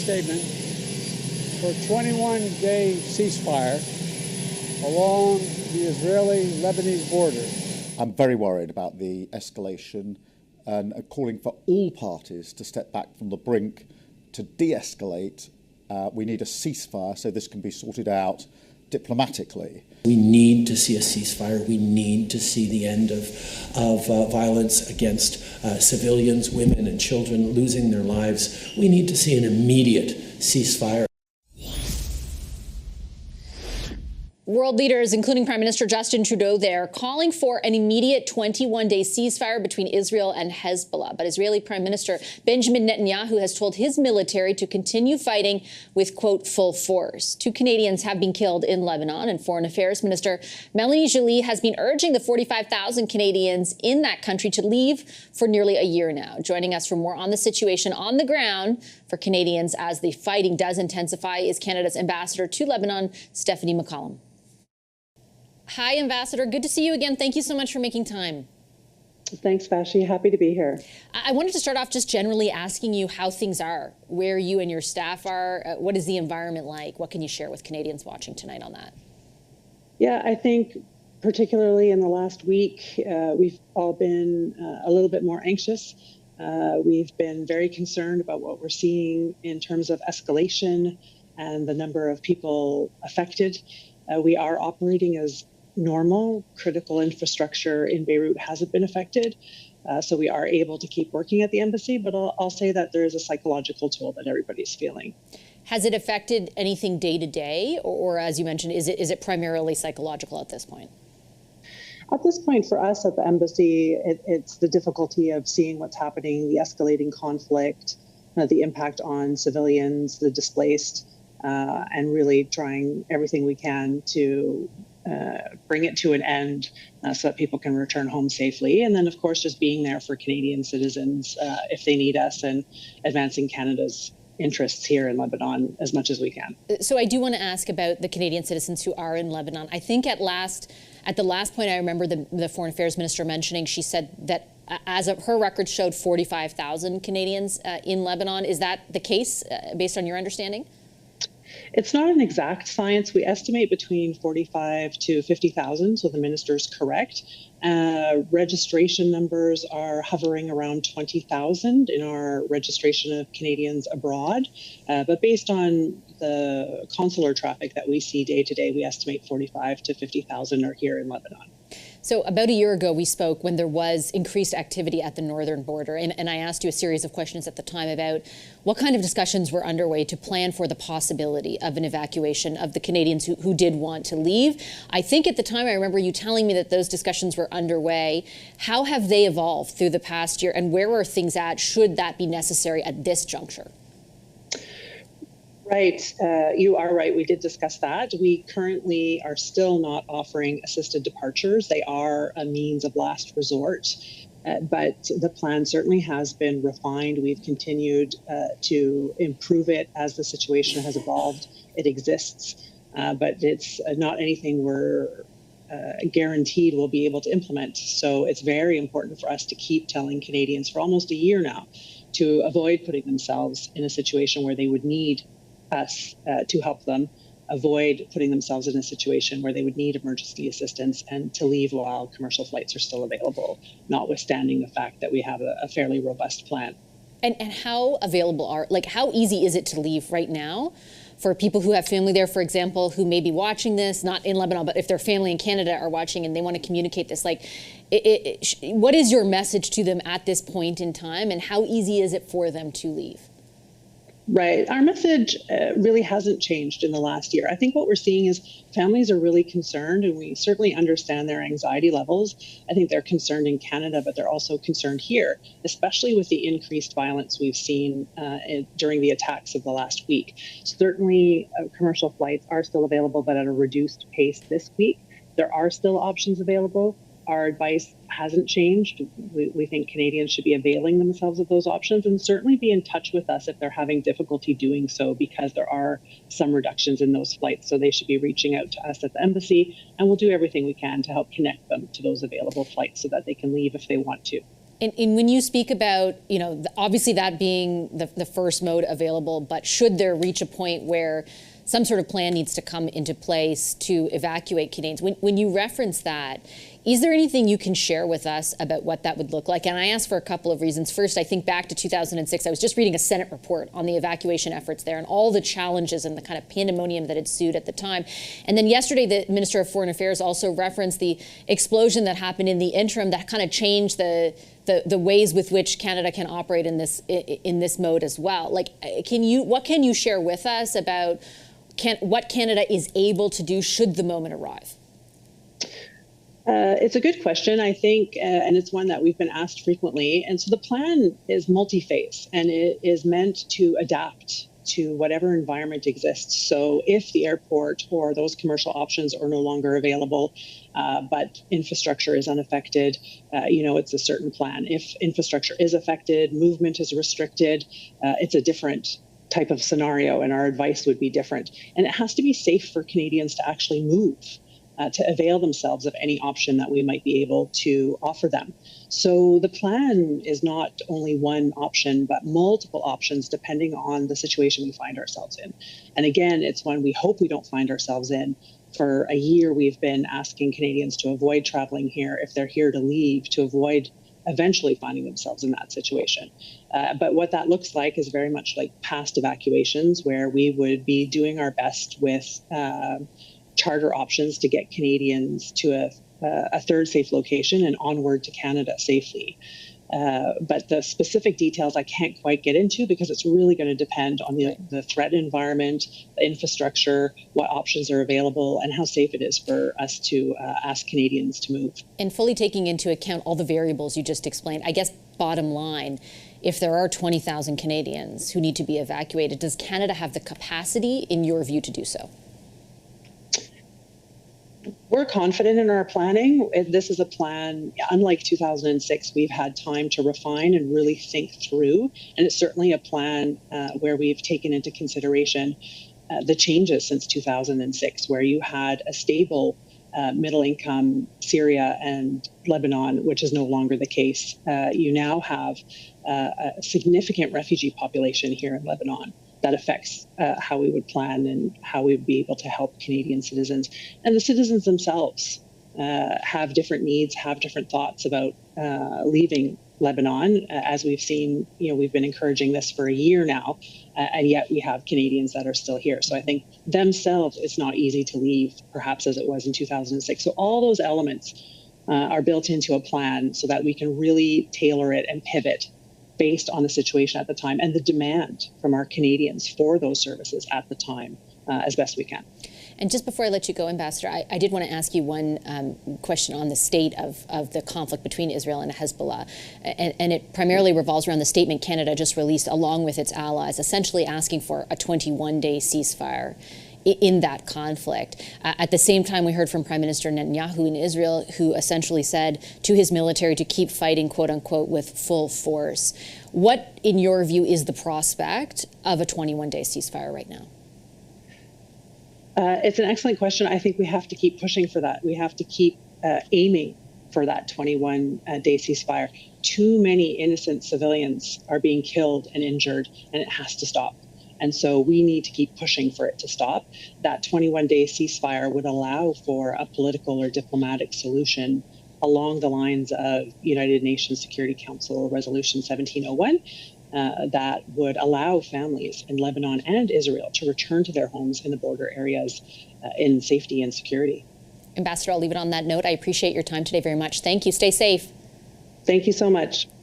statement for a 21-day ceasefire along the Israeli-Lebanese border. I'm very worried about the escalation and calling for all parties to step back from the brink to de-escalate. We need a ceasefire so this can be sorted out diplomatically. We need to see a ceasefire. We need to see the end of violence against civilians, women and children losing their lives. We need to see an immediate ceasefire. World leaders, including Prime Minister Justin Trudeau there, calling for an immediate 21-day ceasefire between Israel and Hezbollah. But Israeli Prime Minister Benjamin Netanyahu has told his military to continue fighting with, quote, full force. 2 Canadians have been killed in Lebanon, and Foreign Affairs Minister Melanie Joly has been urging the 45,000 Canadians in that country to leave for nearly a year now. Joining us for more on the situation on the ground for Canadians as the fighting does intensify is Canada's ambassador to Lebanon, Stefanie McCollum. Hi, Ambassador. Good to see you again. Thank you so much for making time. Thanks, Vassy. Happy to be here. I wanted to start off just generally asking you how things are, where you and your staff are. What is the environment like? What can you share with Canadians watching tonight on that? Yeah, I think particularly in the last week, we've all been a little bit more anxious. We've been very concerned about what we're seeing in terms of escalation and the number of people affected. We are operating as normal. Critical infrastructure in Beirut hasn't been affected, so we are able to keep working at the embassy, but I'll say that there is a psychological toll that everybody's feeling. Has it affected anything day to day, or as you mentioned, is it primarily psychological at this point? At this point for us at the embassy, it's the difficulty of seeing what's happening, the escalating conflict, the impact on civilians, the displaced, and really trying everything we can to bring it to an end so that people can return home safely. And then, of course, just being there for Canadian citizens if they need us and advancing Canada's interests here in Lebanon as much as we can. So I do want to ask about the Canadian citizens who are in Lebanon. I think at the last point, I remember the Foreign Affairs Minister mentioning, she said that as of her records showed 45,000 Canadians in Lebanon. Is that the case based on your understanding? It's not an exact science. We estimate between 45 to 50,000, so the minister's correct. Registration numbers are hovering around 20,000 in our registration of Canadians abroad. But based on the consular traffic that we see day to day, we estimate 45 to 50,000 are here in Lebanon. So about a year ago, we spoke when there was increased activity at the northern border. And I asked you a series of questions at the time about what kind of discussions were underway to plan for the possibility of an evacuation of the Canadians who did want to leave. I think at the time, I remember you telling me that those discussions were underway. How have they evolved through the past year? And where are things at should that be necessary at this juncture? Right. You are right. We did discuss that. We currently are still not offering assisted departures. They are a means of last resort. But the plan certainly has been refined. We've continued to improve it as the situation has evolved. It exists, but it's not anything we're guaranteed we'll be able to implement. So it's very important for us to keep telling Canadians for almost a year now to avoid putting themselves in a situation where they would need us to help them, avoid putting themselves in a situation where they would need emergency assistance, and to leave while commercial flights are still available, notwithstanding the fact that we have a fairly robust plan. And how available how easy is it to leave right now for people who have family there, for example, who may be watching this, not in Lebanon, but if their family in Canada are watching and they want to communicate this, what is your message to them at this point in time, and how easy is it for them to leave? Right. Our message really hasn't changed in the last year. I think what we're seeing is families are really concerned, and we certainly understand their anxiety levels. I think they're concerned in Canada, but they're also concerned here, especially with the increased violence we've seen during the attacks of the last week. Certainly, commercial flights are still available, but at a reduced pace this week. There are still options available. Our advice hasn't changed. We think Canadians should be availing themselves of those options, and certainly be in touch with us if they're having difficulty doing so, because there are some reductions in those flights. So they should be reaching out to us at the embassy, and we'll do everything we can to help connect them to those available flights so that they can leave if they want to. And when you speak about, obviously that being the first mode available, but should there reach a point where some sort of plan needs to come into place to evacuate Canadians, when you reference that, is there anything you can share with us about what that would look like? And I ask for a couple of reasons. First, I think back to 2006, I was just reading a Senate report on the evacuation efforts there and all the challenges and the kind of pandemonium that ensued at the time. And then yesterday, the Minister of Foreign Affairs also referenced the explosion that happened in the interim that kind of changed the ways with which Canada can operate in this mode as well. Like, what can you share with us about what Canada is able to do should the moment arrive? It's a good question, I think, and it's one that we've been asked frequently. And so the plan is multi-phase, and it is meant to adapt to whatever environment exists. So if the airport or those commercial options are no longer available, but infrastructure is unaffected, it's a certain plan. If infrastructure is affected, movement is restricted, it's a different type of scenario, and our advice would be different. And it has to be safe for Canadians to actually move. To avail themselves of any option that we might be able to offer them. So the plan is not only one option, but multiple options depending on the situation we find ourselves in. And again, it's one we hope we don't find ourselves in. For a year, we've been asking Canadians to avoid traveling here if they're here to leave, to avoid eventually finding themselves in that situation. But what that looks like is very much like past evacuations, where we would be doing our best with charter options to get Canadians to a third safe location and onward to Canada safely. But the specific details I can't quite get into because it's really going to depend on the threat environment, the infrastructure, what options are available, and how safe it is for us to ask Canadians to move. And fully taking into account all the variables you just explained, I guess bottom line, if there are 20,000 Canadians who need to be evacuated, does Canada have the capacity, in your view, to do so? We're confident in our planning. This is a plan, unlike 2006, we've had time to refine and really think through. And it's certainly a plan where we've taken into consideration the changes since 2006, where you had a stable middle-income Syria and Lebanon, which is no longer the case. You now have a significant refugee population here in Lebanon. That affects how we would plan and how we would be able to help Canadian citizens. And the citizens themselves have different needs, have different thoughts about leaving Lebanon. As we've seen, we've been encouraging this for a year now, and yet we have Canadians that are still here. So I think themselves, it's not easy to leave, perhaps as it was in 2006. So all those elements are built into a plan so that we can really tailor it and pivot based on the situation at the time and the demand from our Canadians for those services at the time as best we can. And just before I let you go, Ambassador, I did want to ask you one question on the state of the conflict between Israel and Hezbollah. And it primarily revolves around the statement Canada just released along with its allies, essentially asking for a 21-day ceasefire in that conflict. At the same time, we heard from Prime Minister Netanyahu in Israel, who essentially said to his military to keep fighting, quote unquote, with full force. What, in your view, is the prospect of a 21-day ceasefire right now? It's an excellent question. I think we have to keep pushing for that. We have to keep aiming for that 21-day ceasefire. Too many innocent civilians are being killed and injured, and it has to stop. And so we need to keep pushing for it to stop. That 21-day ceasefire would allow for a political or diplomatic solution along the lines of United Nations Security Council Resolution 1701 that would allow families in Lebanon and Israel to return to their homes in the border areas in safety and security. Ambassador, I'll leave it on that note. I appreciate your time today very much. Thank you. Stay safe. Thank you so much.